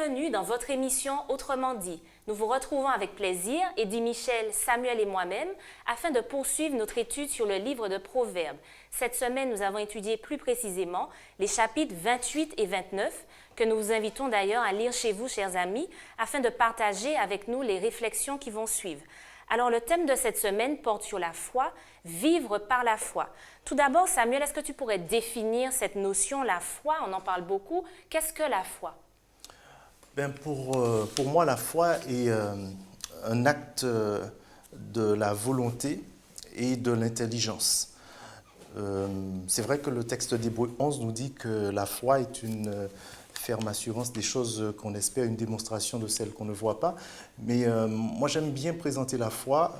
bienvenue dans votre émission Autrement dit. Nous vous retrouvons avec plaisir, Eddie Michel, Samuel et moi-même, afin de poursuivre notre étude sur le livre de Proverbes. Cette semaine, nous avons étudié plus précisément les chapitres 28 et 29, que nous vous invitons d'ailleurs à lire chez vous, chers amis, afin de partager avec nous les réflexions qui vont suivre. Alors, le thème de cette semaine porte sur la foi, vivre par la foi. Tout d'abord, Samuel, est-ce que tu pourrais définir cette notion, la foi? On en parle beaucoup. Qu'est-ce que la foi? Pour moi, la foi est un acte de la volonté et de l'intelligence. C'est vrai que le texte d'Hébreux 11 nous dit que la foi est une ferme assurance des choses qu'on espère, une démonstration de celles qu'on ne voit pas. Mais moi, j'aime bien présenter la foi,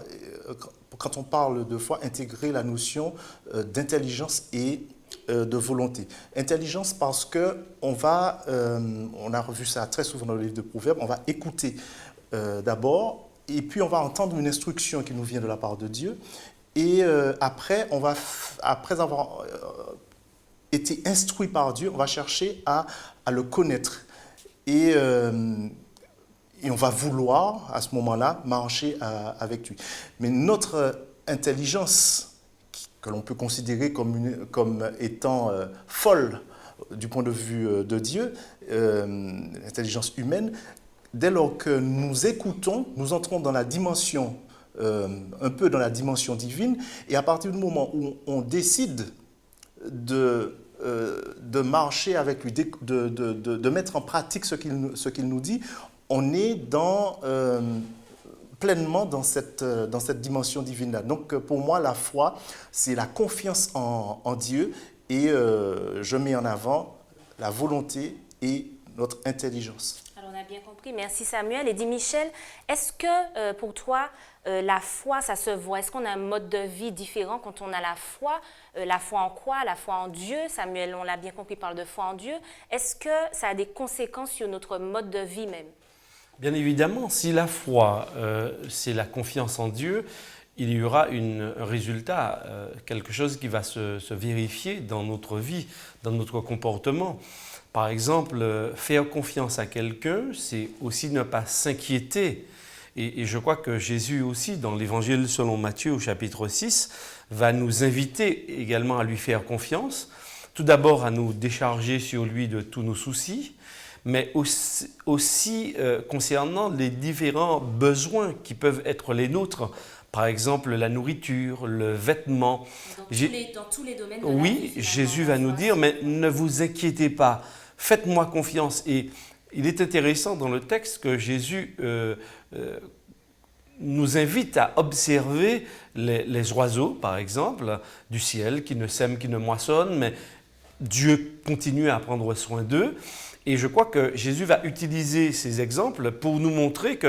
quand on parle de foi, intégrer la notion d'intelligence et de volonté. Intelligence parce qu'on va, on a revu ça très souvent dans le livre de Proverbes, on va écouter d'abord, et puis on va entendre une instruction qui nous vient de la part de Dieu, et après avoir été instruit par Dieu, on va chercher à le connaître. Et on va vouloir, à ce moment-là, marcher avec lui. Mais notre intelligence, que l'on peut considérer comme étant folle du point de vue de Dieu, l'intelligence humaine, dès lors que nous écoutons, nous entrons dans la dimension, un peu dans la dimension divine, et à partir du moment où on décide de marcher avec lui, de mettre en pratique ce qu'il nous dit, on est pleinement dans cette dimension divine-là. Donc pour moi, la foi, c'est la confiance en Dieu, et je mets en avant la volonté et notre intelligence. Alors, on a bien compris. Merci Samuel. Eddie Michel, est-ce que pour toi, la foi, ça se voit? Est-ce qu'on a un mode de vie différent quand on a la foi? La foi en quoi? La foi en Dieu. Samuel, on l'a bien compris, parle de foi en Dieu. Est-ce que ça a des conséquences sur notre mode de vie même? Bien évidemment, si la foi, c'est la confiance en Dieu, il y aura un résultat, quelque chose qui va se vérifier dans notre vie, dans notre comportement. Par exemple, faire confiance à quelqu'un, c'est aussi ne pas s'inquiéter. Et je crois que Jésus aussi, dans l'Évangile selon Matthieu au chapitre 6, va nous inviter également à lui faire confiance. Tout d'abord à nous décharger sur lui de tous nos soucis, mais aussi concernant les différents besoins qui peuvent être les nôtres. Par exemple, la nourriture, le vêtement. Dans tous les domaines de la vie. Oui, Jésus va nous dire, mais ne vous inquiétez pas, faites-moi confiance. Et il est intéressant dans le texte que Jésus nous invite à observer les oiseaux, par exemple, du ciel, qui ne sèment, qui ne moissonnent, mais Dieu continue à prendre soin d'eux. Et je crois que Jésus va utiliser ces exemples pour nous montrer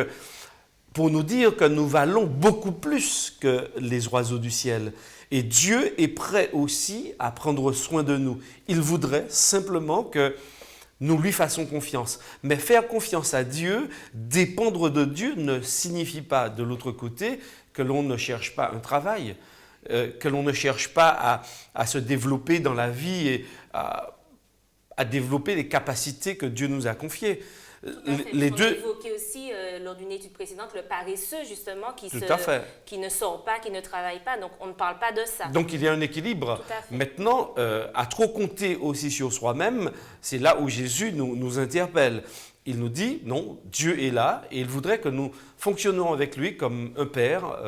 pour nous dire que nous valons beaucoup plus que les oiseaux du ciel. Et Dieu est prêt aussi à prendre soin de nous. Il voudrait simplement que nous lui fassions confiance. Mais faire confiance à Dieu, dépendre de Dieu, ne signifie pas, de l'autre côté, que l'on ne cherche pas un travail, que l'on ne cherche pas à se développer dans la vie et à développer les capacités que Dieu nous a confiées. Les deux. On a évoqué aussi lors d'une étude précédente le paresseux justement qui ne sort pas, qui ne travaille pas. Donc on ne parle pas de ça. Donc il y a un équilibre. Maintenant, à trop compter aussi sur soi-même, c'est là où Jésus nous interpelle. Il nous dit non, Dieu est là et il voudrait que nous fonctionnons avec lui comme un père,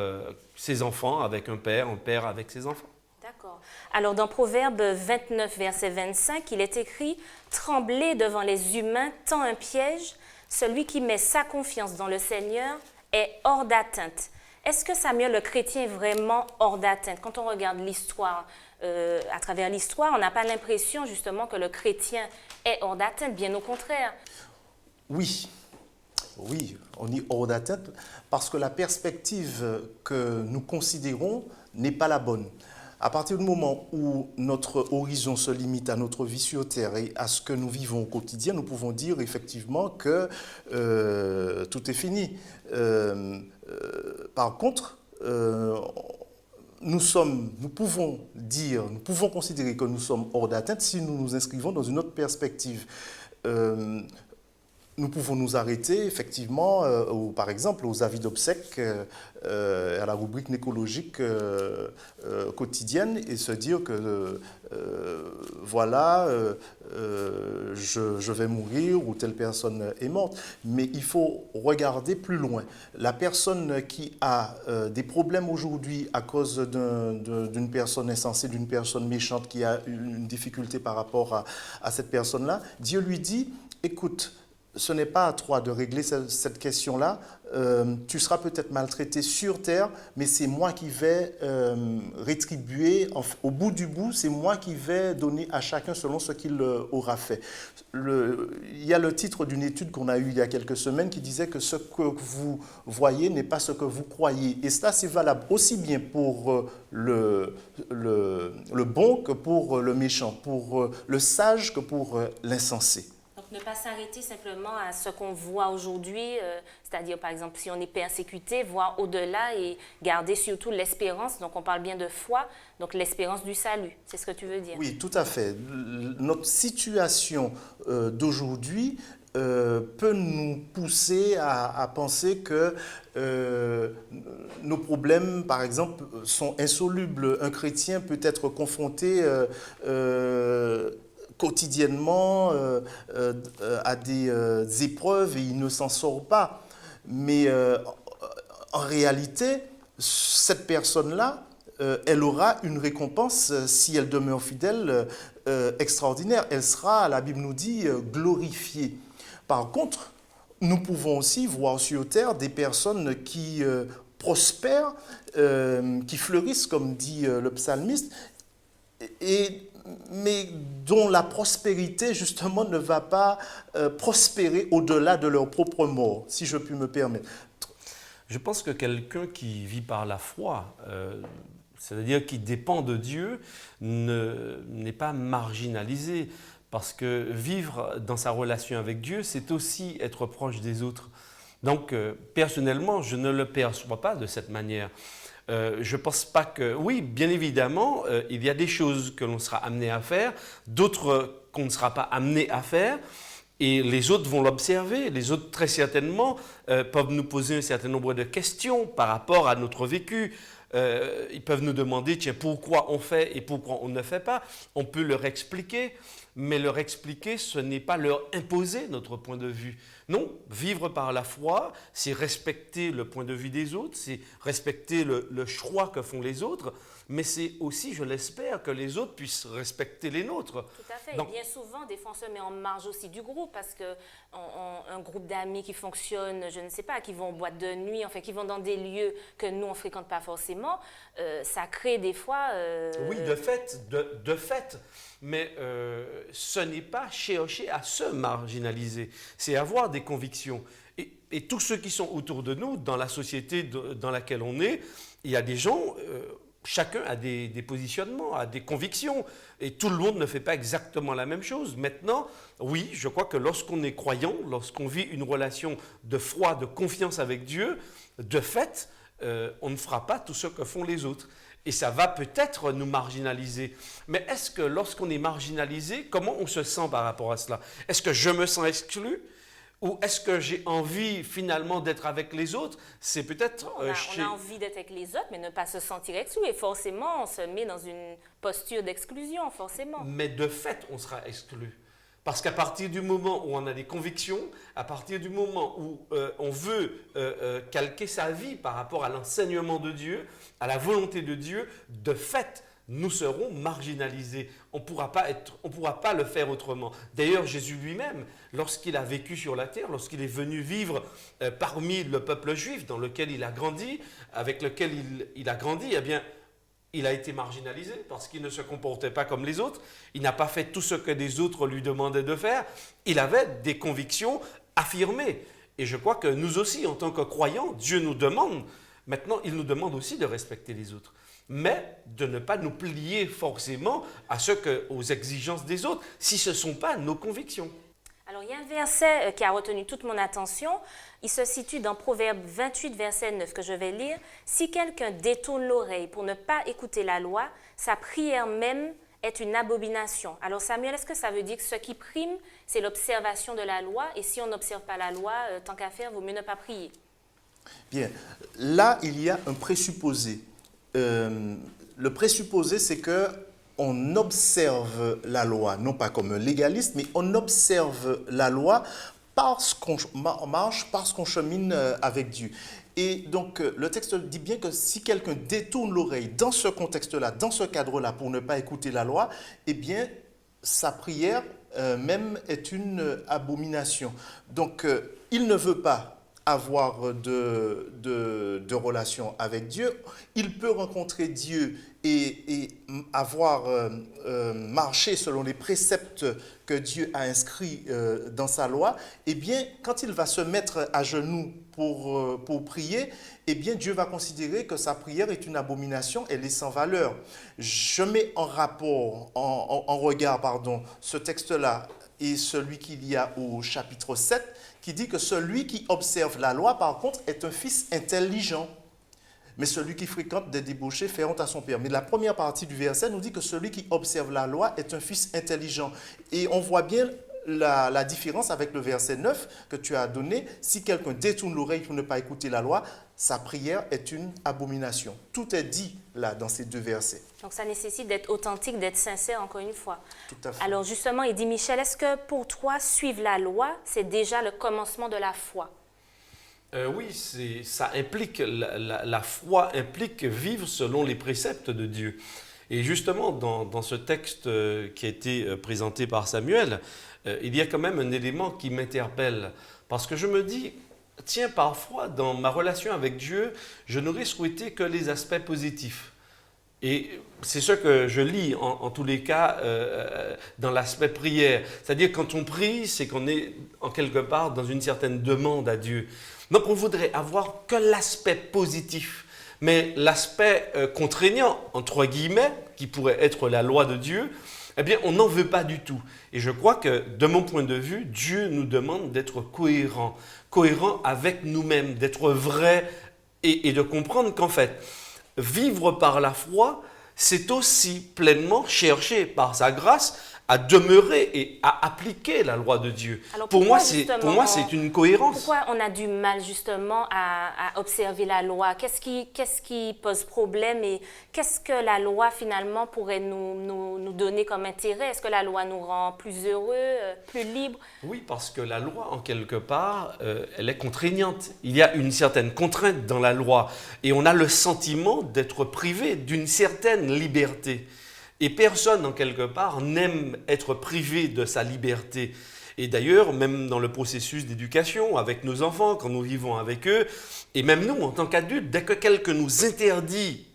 ses enfants avec un père avec ses enfants. D'accord. Alors, dans Proverbe 29, verset 25, il est écrit « Trembler devant les humains tend un piège. Celui qui met sa confiance dans le Seigneur est hors d'atteinte. » Est-ce que Samuel, le chrétien, est vraiment hors d'atteinte? Quand on regarde l'histoire, à travers l'histoire, on n'a pas l'impression justement que le chrétien est hors d'atteinte, bien au contraire. Oui, on est hors d'atteinte parce que la perspective que nous considérons n'est pas la bonne. À partir du moment où notre horizon se limite à notre vie sur Terre et à ce que nous vivons au quotidien, nous pouvons dire effectivement que tout est fini. Par contre, nous pouvons considérer que nous sommes hors d'atteinte si nous nous inscrivons dans une autre perspective. nous pouvons nous arrêter effectivement, par exemple, aux avis d'obsèques, à la rubrique nécrologique quotidienne et se dire que voilà, je vais mourir ou telle personne est morte. Mais il faut regarder plus loin. La personne qui a des problèmes aujourd'hui à cause d'une personne insensée, d'une personne méchante qui a une difficulté par rapport à cette personne-là, Dieu lui dit, écoute, ce n'est pas à toi de régler cette question-là. Tu seras peut-être maltraité sur terre, mais c'est moi qui vais rétribuer. Au bout du bout, c'est moi qui vais donner à chacun selon ce qu'il aura fait. Il y a le titre d'une étude qu'on a eue il y a quelques semaines qui disait que ce que vous voyez n'est pas ce que vous croyez. Et cela, c'est valable aussi bien pour le bon que pour le méchant, pour le sage que pour l'insensé. Ne pas s'arrêter simplement à ce qu'on voit aujourd'hui, c'est-à-dire par exemple si on est persécuté, voir au-delà et garder surtout l'espérance. Donc on parle bien de foi, donc l'espérance du salut, c'est ce que tu veux dire? Oui, tout à fait. Notre situation d'aujourd'hui peut nous pousser à penser que nos problèmes, par exemple, sont insolubles. Un chrétien peut être confronté quotidiennement à des épreuves et il ne s'en sort pas. Mais en réalité, cette personne-là, elle aura une récompense, si elle demeure fidèle, extraordinaire. Elle sera, la Bible nous dit, glorifiée. Par contre, nous pouvons aussi voir sur terre des personnes qui prospèrent, qui fleurissent, comme dit le psalmiste, mais dont la prospérité, justement, ne va pas prospérer au-delà de leur propre mort, si je puis me permettre. Je pense que quelqu'un qui vit par la foi, c'est-à-dire qui dépend de Dieu, n'est pas marginalisé, parce que vivre dans sa relation avec Dieu, c'est aussi être proche des autres. Donc, personnellement, je ne le perçois pas de cette manière. Je ne pense pas que... Oui, bien évidemment, il y a des choses que l'on sera amené à faire, d'autres qu'on ne sera pas amené à faire, et les autres vont l'observer. Les autres, très certainement, peuvent nous poser un certain nombre de questions par rapport à notre vécu. Ils peuvent nous demander, tiens, pourquoi on fait et pourquoi on ne fait pas. On peut leur expliquer, mais leur expliquer, ce n'est pas leur imposer notre point de vue. Non, vivre par la foi, c'est respecter le point de vue des autres, c'est respecter le choix que font les autres, mais c'est aussi, je l'espère, que les autres puissent respecter les nôtres. Tout à fait. Donc, et bien souvent, des fois, on se met en marge aussi du groupe parce qu'un groupe d'amis qui fonctionne, je ne sais pas, qui vont en boîte de nuit, enfin, qui vont dans des lieux que nous, on ne fréquente pas forcément, ça crée des fois... Oui, de fait. Mais ce n'est pas chercher à se marginaliser, c'est avoir des convictions. Et tous ceux qui sont autour de nous, dans la société dans laquelle on est, il y a des gens, chacun a des positionnements, a des convictions, et tout le monde ne fait pas exactement la même chose. Maintenant, oui, je crois que lorsqu'on est croyant, lorsqu'on vit une relation de foi, de confiance avec Dieu, de fait, on ne fera pas tout ce que font les autres. Et ça va peut-être nous marginaliser. Mais est-ce que lorsqu'on est marginalisé, comment on se sent par rapport à cela? Est-ce que je me sens exclu? Ou est-ce que j'ai envie finalement d'être avec les autres? C'est peut-être... on a envie d'être avec les autres, mais ne pas se sentir exclu. Et forcément, on se met dans une posture d'exclusion, forcément. Mais de fait, on sera exclu. Parce qu'à partir du moment où on a des convictions, à partir du moment où on veut calquer sa vie par rapport à l'enseignement de Dieu, à la volonté de Dieu, de fait, nous serons marginalisés. On ne pourra pas le faire autrement. D'ailleurs, Jésus lui-même, lorsqu'il a vécu sur la terre, lorsqu'il est venu vivre parmi le peuple juif dans lequel il a grandi, avec lequel il a grandi, eh bien, il a été marginalisé parce qu'il ne se comportait pas comme les autres. Il n'a pas fait tout ce que les autres lui demandaient de faire. Il avait des convictions affirmées. Et je crois que nous aussi, en tant que croyants, Dieu nous demande, maintenant, il nous demande aussi de respecter les autres. Mais de ne pas nous plier forcément aux exigences des autres, si ce ne sont pas nos convictions. Alors, il y a un verset qui a retenu toute mon attention. Il se situe dans Proverbe 28, verset 9, que je vais lire. « Si quelqu'un détourne l'oreille pour ne pas écouter la loi, sa prière même est une abomination. Alors Samuel, est-ce que ça veut dire que ce qui prime, c'est l'observation de la loi, et si on n'observe pas la loi, tant qu'à faire, vaut mieux ne pas prier? Bien, là, il y a un présupposé. Le présupposé, c'est que on observe la loi, non pas comme un légaliste, mais on observe la loi parce qu'on marche, parce qu'on chemine avec Dieu. Et donc, le texte dit bien que si quelqu'un détourne l'oreille dans ce contexte-là, dans ce cadre-là, pour ne pas écouter la loi, eh bien, sa prière même est une abomination. Donc, il ne veut pas avoir de relation avec Dieu. Il peut rencontrer Dieu et avoir marché selon les préceptes que Dieu a inscrits dans sa loi. Eh bien, quand il va se mettre à genoux pour prier, eh bien, Dieu va considérer que sa prière est une abomination, elle est sans valeur. Je mets en rapport, en regard, ce texte-là et celui qu'il y a au chapitre 7, qui dit que celui qui observe la loi, par contre, est un fils intelligent. Mais celui qui fréquente des débauchés fait honte à son père. Mais la première partie du verset nous dit que celui qui observe la loi est un fils intelligent. Et on voit bien la différence avec le verset 9 que tu as donné. Si quelqu'un détourne l'oreille pour ne pas écouter la loi, sa prière est une abomination. Tout est dit là dans ces deux versets. Donc ça nécessite d'être authentique, d'être sincère encore une fois. Tout à fait. Alors justement, il dit, Michel, est-ce que pour toi, suivre la loi, c'est déjà le commencement de la foi? Oui, ça implique, la foi implique vivre selon les préceptes de Dieu. Et justement, dans ce texte qui a été présenté par Samuel, il y a quand même un élément qui m'interpelle. Parce que je me dis, tiens, parfois, dans ma relation avec Dieu, je n'aurais souhaité que les aspects positifs. Et c'est ce que je lis en tous les cas dans l'aspect prière. C'est-à-dire quand on prie, c'est qu'on est en quelque part dans une certaine demande à Dieu. Donc on voudrait avoir que l'aspect positif. Mais l'aspect contraignant, entre guillemets, qui pourrait être la loi de Dieu, eh bien on n'en veut pas du tout. Et je crois que de mon point de vue, Dieu nous demande d'être cohérents. Cohérents avec nous-mêmes, d'être vrais et de comprendre qu'en fait, vivre par la foi, c'est aussi pleinement chercher par sa grâce à demeurer et à appliquer la loi de Dieu. Alors, pour moi, c'est une cohérence. Pourquoi on a du mal justement à observer la loi? Qu'est-ce qui pose problème et qu'est-ce que la loi finalement pourrait nous donner comme intérêt? Est-ce que la loi nous rend plus heureux, plus libres? Oui, parce que la loi, en quelque part, elle est contraignante. Il y a une certaine contrainte dans la loi et on a le sentiment d'être privé d'une certaine liberté. Et personne, en quelque part, n'aime être privé de sa liberté. Et d'ailleurs, même dans le processus d'éducation, avec nos enfants, quand nous vivons avec eux, et même nous, en tant qu'adultes, dès que quelqu'un nous interdit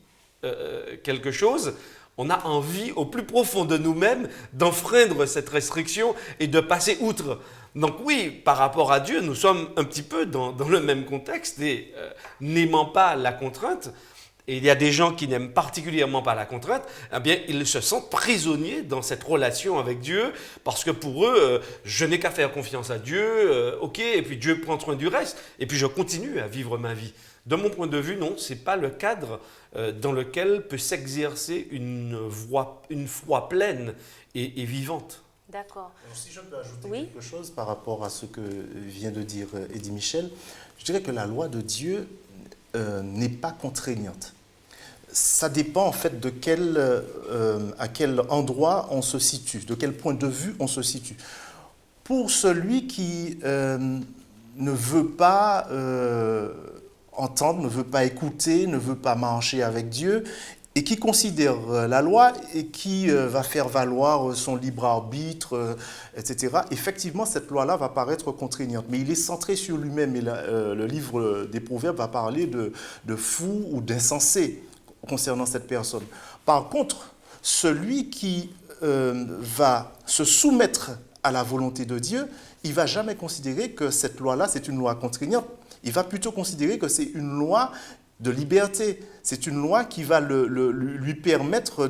quelque chose, on a envie, au plus profond de nous-mêmes, d'enfreindre cette restriction et de passer outre. Donc oui, par rapport à Dieu, nous sommes un petit peu dans le même contexte et n'aimant pas la contrainte, et il y a des gens qui n'aiment particulièrement pas la contrainte, eh bien, ils se sentent prisonniers dans cette relation avec Dieu, parce que pour eux, je n'ai qu'à faire confiance à Dieu, ok, et puis Dieu prend soin du reste, et puis je continue à vivre ma vie. De mon point de vue, non, ce n'est pas le cadre dans lequel peut s'exercer une foi pleine et vivante. D'accord. Si je peux ajouter Oui? quelque chose par rapport à ce que vient de dire Eddy Michel, je dirais que la loi de Dieu n'est pas contraignante. Ça dépend en fait à quel endroit on se situe, de quel point de vue on se situe. Pour celui qui ne veut pas entendre, ne veut pas écouter, ne veut pas marcher avec Dieu, et qui considère la loi et qui va faire valoir son libre arbitre, etc., effectivement, cette loi-là va paraître contraignante. Mais il est centré sur lui-même et le livre des Proverbes va parler de fou ou d'insensé concernant cette personne. Par contre, celui qui va se soumettre à la volonté de Dieu, il ne va jamais considérer que cette loi-là, c'est une loi contraignante. Il va plutôt considérer que c'est une loi de liberté. C'est une loi qui va lui permettre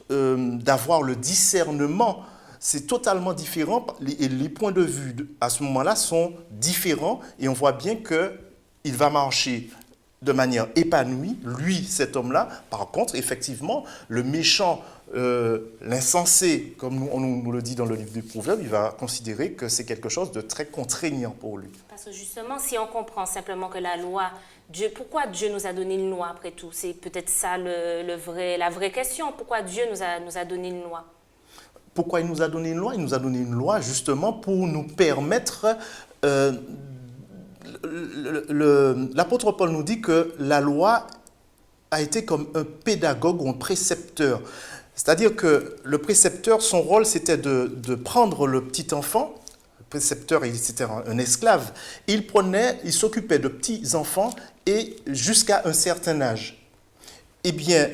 d'avoir le discernement. C'est totalement différent et les points de vue à ce moment-là sont différents et on voit bien qu'il va marcher de manière épanouie, lui, cet homme-là. Par contre, effectivement, le méchant, l'insensé, comme on nous le dit dans le livre du Proverbe, il va considérer que c'est quelque chose de très contraignant pour lui. Parce que justement, si on comprend simplement que la loi, pourquoi Dieu nous a donné une loi après tout? C'est peut-être ça la vraie question. Pourquoi Dieu nous a donné une loi? Pourquoi il nous a donné une loi? Il nous a donné une loi justement pour nous permettre... l'apôtre Paul nous dit que la loi a été comme un pédagogue ou un précepteur. C'est-à-dire que le précepteur, son rôle, c'était de prendre le petit enfant. Le précepteur, c'était un esclave. Il s'occupait de petits enfants et jusqu'à un certain âge. Eh bien,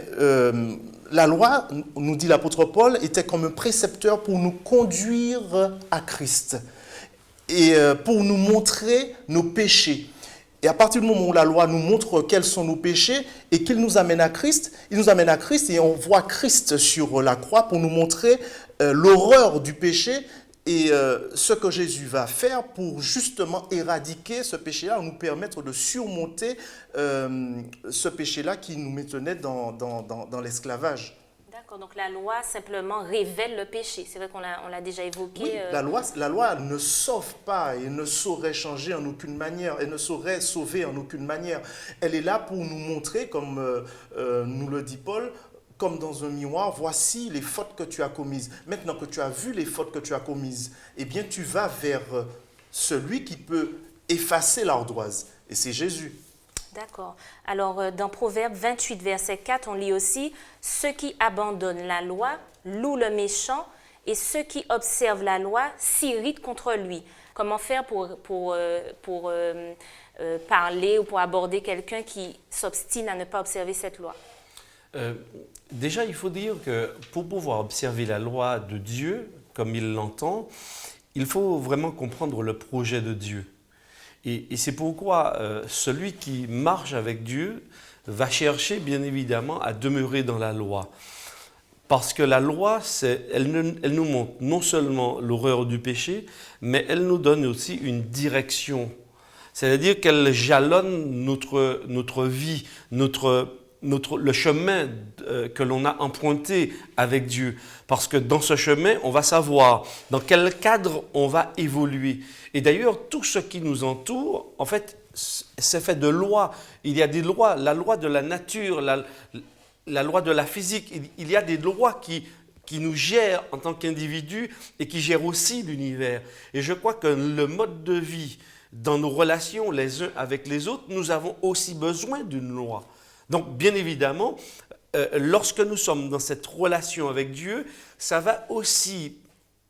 la loi, nous dit l'apôtre Paul, était comme un précepteur pour nous conduire à Christ et pour nous montrer nos péchés. Et à partir du moment où la loi nous montre quels sont nos péchés et qu'il nous amène à Christ, il nous amène à Christ et on voit Christ sur la croix pour nous montrer l'horreur du péché et ce que Jésus va faire pour justement éradiquer ce péché-là, nous permettre de surmonter ce péché-là qui nous maintenait dans l'esclavage. D'accord, donc la loi simplement révèle le péché. C'est vrai qu'on l'a déjà évoqué. Oui, la loi ne sauve pas et ne saurait changer en aucune manière. Elle ne saurait sauver en aucune manière. Elle est là pour nous montrer, comme nous le dit Paul, comme dans un miroir, voici les fautes que tu as commises. Maintenant que tu as vu les fautes que tu as commises, eh bien tu vas vers celui qui peut effacer l'ardoise. Et c'est Jésus. D'accord. Alors, dans Proverbe 28, verset 4, on lit aussi « Ceux qui abandonnent la loi louent le méchant, et ceux qui observent la loi s'irritent contre lui. » Comment faire pour parler ou pour aborder quelqu'un qui s'obstine à ne pas observer cette loi? Déjà, il faut dire que pour pouvoir observer la loi de Dieu, comme il l'entend, il faut vraiment comprendre le projet de Dieu. Et c'est pourquoi celui qui marche avec Dieu va chercher bien évidemment à demeurer dans la loi. Parce que la loi, elle nous montre non seulement l'horreur du péché, mais elle nous donne aussi une direction. C'est-à-dire qu'elle jalonne notre vie, le chemin que l'on a emprunté avec Dieu. Parce que dans ce chemin, on va savoir dans quel cadre on va évoluer. Et d'ailleurs, tout ce qui nous entoure, en fait, c'est fait de lois. Il y a des lois, la loi de la nature, la loi de la physique. Il y a des lois qui nous gèrent en tant qu'individus et qui gèrent aussi l'univers. Et je crois que le mode de vie, dans nos relations les uns avec les autres, nous avons aussi besoin d'une loi. Donc, bien évidemment, lorsque nous sommes dans cette relation avec Dieu, ça va aussi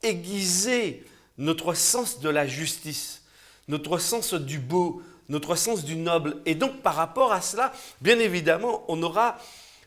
aiguiser notre sens de la justice, notre sens du beau, notre sens du noble. Et donc, par rapport à cela, bien évidemment, on aura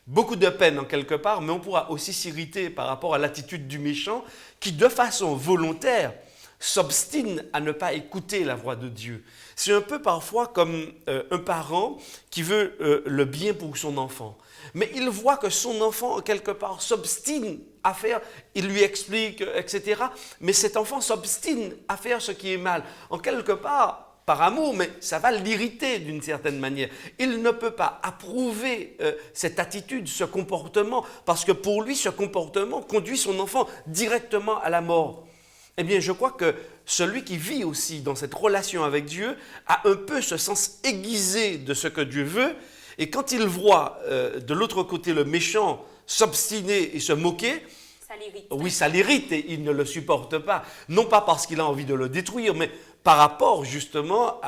beaucoup de peine en quelque part, mais on pourra aussi s'irriter par rapport à l'attitude du méchant qui, de façon volontaire, s'obstine à ne pas écouter la voix de Dieu. C'est un peu parfois comme un parent qui veut le bien pour son enfant. Mais il voit que son enfant, quelque part, s'obstine à faire, il lui explique, etc. Mais cet enfant s'obstine à faire ce qui est mal. En quelque part, par amour, mais ça va l'irriter d'une certaine manière. Il ne peut pas approuver cette attitude, ce comportement, parce que pour lui, ce comportement conduit son enfant directement à la mort. Eh bien, je crois que celui qui vit aussi dans cette relation avec Dieu a un peu ce sens aiguisé de ce que Dieu veut. Et quand il voit de l'autre côté le méchant s'obstiner et se moquer, ça l'irrite. Oui, ça l'irrite et il ne le supporte pas. Non pas parce qu'il a envie de le détruire, mais par rapport justement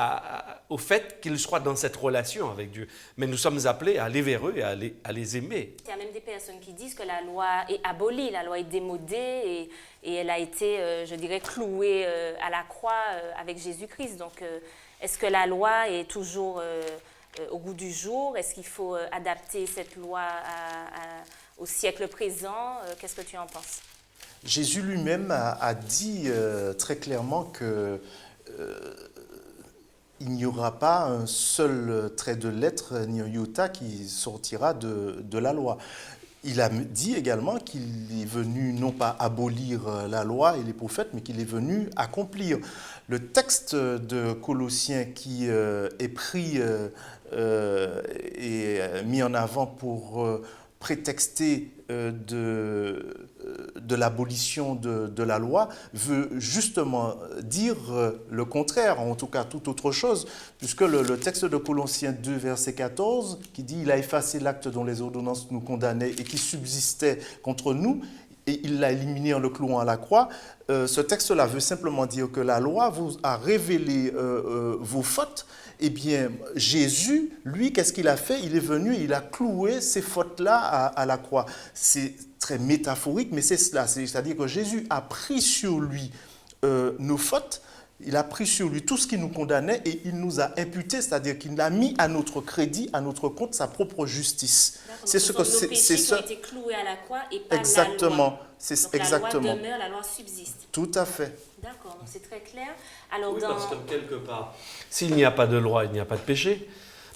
au fait qu'il soit dans cette relation avec Dieu. Mais nous sommes appelés à aller vers eux et à les aimer. Il y a même des personnes qui disent que la loi est abolie, la loi est démodée et elle a été, je dirais, clouée à la croix avec Jésus-Christ. Donc, est-ce que la loi est toujours au goût du jour? Est-ce qu'il faut adapter cette loi au siècle présent? Qu'est-ce que tu en penses? Jésus lui-même a dit très clairement que il n'y aura pas un seul trait de lettre ni un iota qui sortira de la loi. il a dit également qu'il est venu non pas abolir la loi et les prophètes, mais qu'il est venu accomplir. Le texte de Colossiens qui est pris et mis en avant pour prétexter de l'abolition de la loi veut justement dire le contraire, en tout cas tout autre chose, puisque le texte de Colossiens 2, verset 14, qui dit « Il a effacé l'acte dont les ordonnances nous condamnaient et qui subsistait contre nous, et il l'a éliminé en le clouant à la croix », ce texte-là veut simplement dire que la loi vous a révélé vos fautes. Eh bien, Jésus, lui, qu'est-ce qu'il a fait? Il est venu, il a cloué ces fautes-là à la croix. C'est très métaphorique, mais c'est cela. C'est-à-dire que Jésus a pris sur lui nos fautes, il a pris sur lui tout ce qui nous condamnait et il nous a imputé, c'est-à-dire qu'il a mis à notre crédit, à notre compte, sa propre justice. C'est ce que nos péchés qui ont été cloués à la croix et pas exactement. La loi. C'est donc exactement. La loi demeure, la loi subsiste. Tout à fait. D'accord, donc c'est très clair. Alors, oui, parce que quelque part, s'il n'y a pas de loi, il n'y a pas de péché.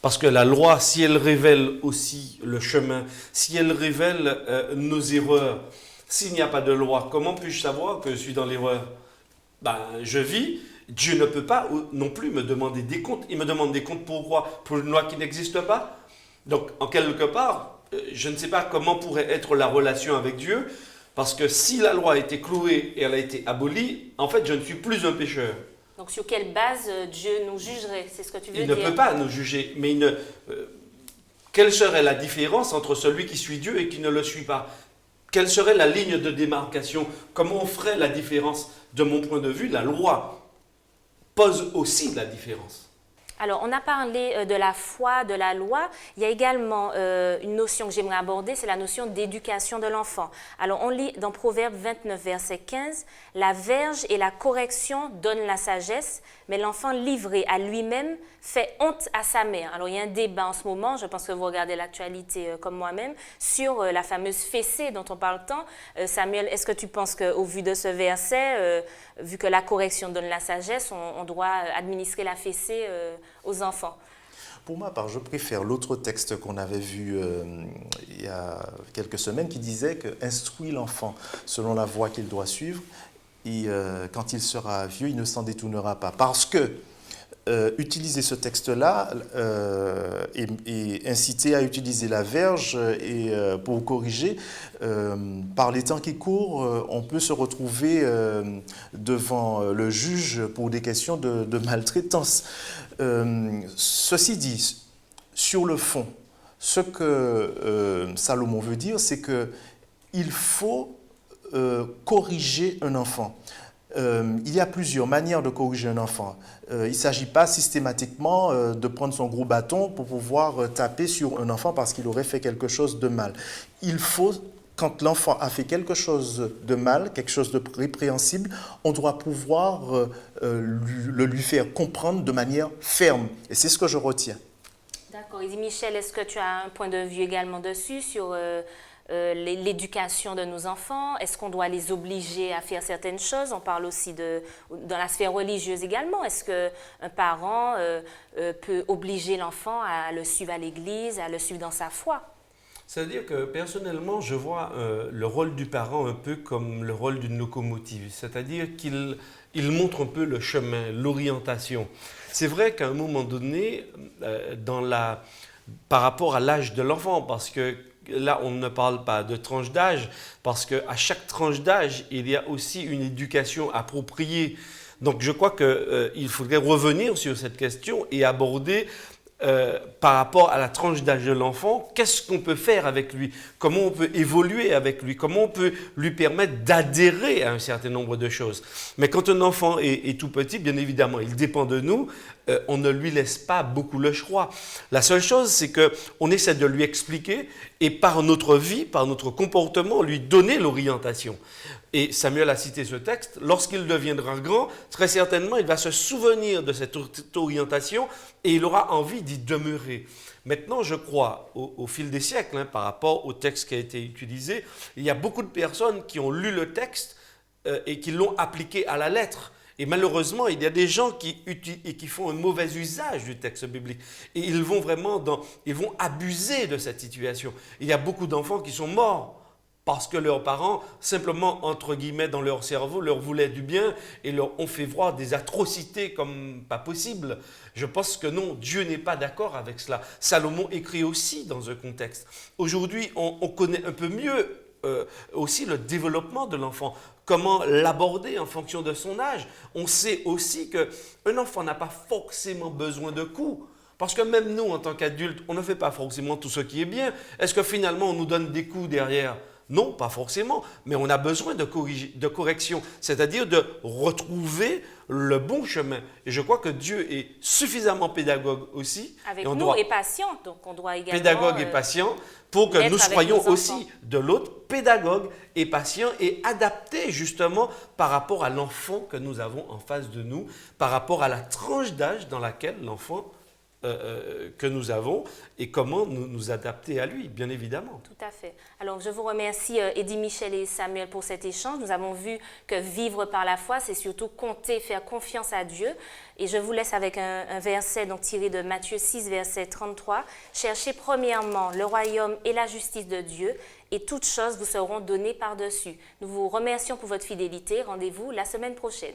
Parce que la loi, si elle révèle aussi le chemin, si elle révèle nos erreurs, s'il n'y a pas de loi, comment puis-je savoir que je suis dans l'erreur? Je vis, Dieu ne peut pas non plus me demander des comptes. Il me demande des comptes pourquoi? Pour une loi qui n'existe pas. Donc, en quelque part, je ne sais pas comment pourrait être la relation avec Dieu, parce que si la loi a été clouée et elle a été abolie, en fait, je ne suis plus un pécheur. Donc, sur quelle base Dieu nous jugerait? C'est ce que tu veux dire? Il ne peut pas nous juger, mais quelle serait la différence entre celui qui suit Dieu et qui ne le suit pas? Quelle serait la ligne de démarcation? Comment on ferait la différence? De mon point de vue, la loi pose aussi la différence. Alors, on a parlé de la foi, de la loi. Il y a également une notion que j'aimerais aborder, c'est la notion d'éducation de l'enfant. Alors, on lit dans Proverbe 29, verset 15, « La verge et la correction donnent la sagesse, mais l'enfant livré à lui-même fait honte à sa mère. » Alors, il y a un débat en ce moment, je pense que vous regardez l'actualité comme moi-même, sur la fameuse fessée dont on parle tant. Samuel, est-ce que tu penses qu'au vu de ce verset, vu que la correction donne la sagesse, on doit administrer la fessée aux enfants? Pour ma part, je préfère l'autre texte qu'on avait vu il y a quelques semaines qui disait que « Instruis l'enfant selon la voie qu'il doit suivre et quand il sera vieux, il ne s'en détournera pas. » Parce que utiliser ce texte-là et inciter à utiliser la verge pour corriger, par les temps qui courent, on peut se retrouver devant le juge pour des questions de maltraitance. Ceci dit, sur le fond, ce que Salomon veut dire, c'est qu'il faut corriger un enfant. Il y a plusieurs manières de corriger un enfant. Il ne s'agit pas systématiquement de prendre son gros bâton pour pouvoir taper sur un enfant parce qu'il aurait fait quelque chose de mal. Il faut, quand l'enfant a fait quelque chose de mal, quelque chose de répréhensible, on doit pouvoir lui faire comprendre de manière ferme. Et c'est ce que je retiens. D'accord. Et Michel, est-ce que tu as un point de vue également dessus sur l'éducation de nos enfants? Est-ce qu'on doit les obliger à faire certaines choses? On parle aussi dans la sphère religieuse également. Est-ce qu'un parent peut obliger l'enfant à le suivre à l'église, à le suivre dans sa foi? C'est-à-dire que personnellement, je vois le rôle du parent un peu comme le rôle d'une locomotive. C'est-à-dire qu'il montre un peu le chemin, l'orientation. C'est vrai qu'à un moment donné, par rapport à l'âge de l'enfant, parce que là, on ne parle pas de tranche d'âge, parce qu'à chaque tranche d'âge, il y a aussi une éducation appropriée. Donc, je crois qu'il faudrait revenir sur cette question et aborder par rapport à la tranche d'âge de l'enfant, qu'est-ce qu'on peut faire avec lui? Comment on peut évoluer avec lui? Comment on peut lui permettre d'adhérer à un certain nombre de choses? Mais quand un enfant est tout petit, bien évidemment, il dépend de nous. On ne lui laisse pas beaucoup le choix. La seule chose, c'est qu'on essaie de lui expliquer et par notre vie, par notre comportement, lui donner l'orientation. Et Samuel a cité ce texte, lorsqu'il deviendra grand, très certainement, il va se souvenir de cette orientation et il aura envie d'y demeurer. Maintenant, je crois, au fil des siècles, par rapport au texte qui a été utilisé, il y a beaucoup de personnes qui ont lu le texte et qui l'ont appliqué à la lettre. Et malheureusement, il y a des gens qui font un mauvais usage du texte biblique. Et ils vont abuser de cette situation. Il y a beaucoup d'enfants qui sont morts parce que leurs parents, simplement, entre guillemets, dans leur cerveau, leur voulaient du bien et leur ont fait voir des atrocités comme pas possible. Je pense que non, Dieu n'est pas d'accord avec cela. Salomon écrit aussi dans un contexte. Aujourd'hui, on connaît un peu mieux aussi le développement de l'enfant, comment l'aborder en fonction de son âge. On sait aussi qu'un enfant n'a pas forcément besoin de coups, parce que même nous, en tant qu'adultes, on ne fait pas forcément tout ce qui est bien. Est-ce que finalement, on nous donne des coups derrière ? Non, pas forcément, mais on a besoin de correction, c'est-à-dire de retrouver le bon chemin. Et je crois que Dieu est suffisamment pédagogue aussi. Avec nous et patient, donc on doit également... Pédagogue et patient, pour que nous soyons aussi de l'autre pédagogue et patient et adaptés justement par rapport à l'enfant que nous avons en face de nous, par rapport à la tranche d'âge dans laquelle l'enfant que nous avons et comment nous adapter à lui, bien évidemment. Tout à fait. Alors, je vous remercie, Eddie Michel et Samuel, pour cet échange. Nous avons vu que vivre par la foi, c'est surtout compter, faire confiance à Dieu. Et je vous laisse avec un verset donc, tiré de Matthieu 6, verset 33. « Cherchez premièrement le royaume et la justice de Dieu, et toutes choses vous seront données par-dessus. » Nous vous remercions pour votre fidélité. Rendez-vous la semaine prochaine.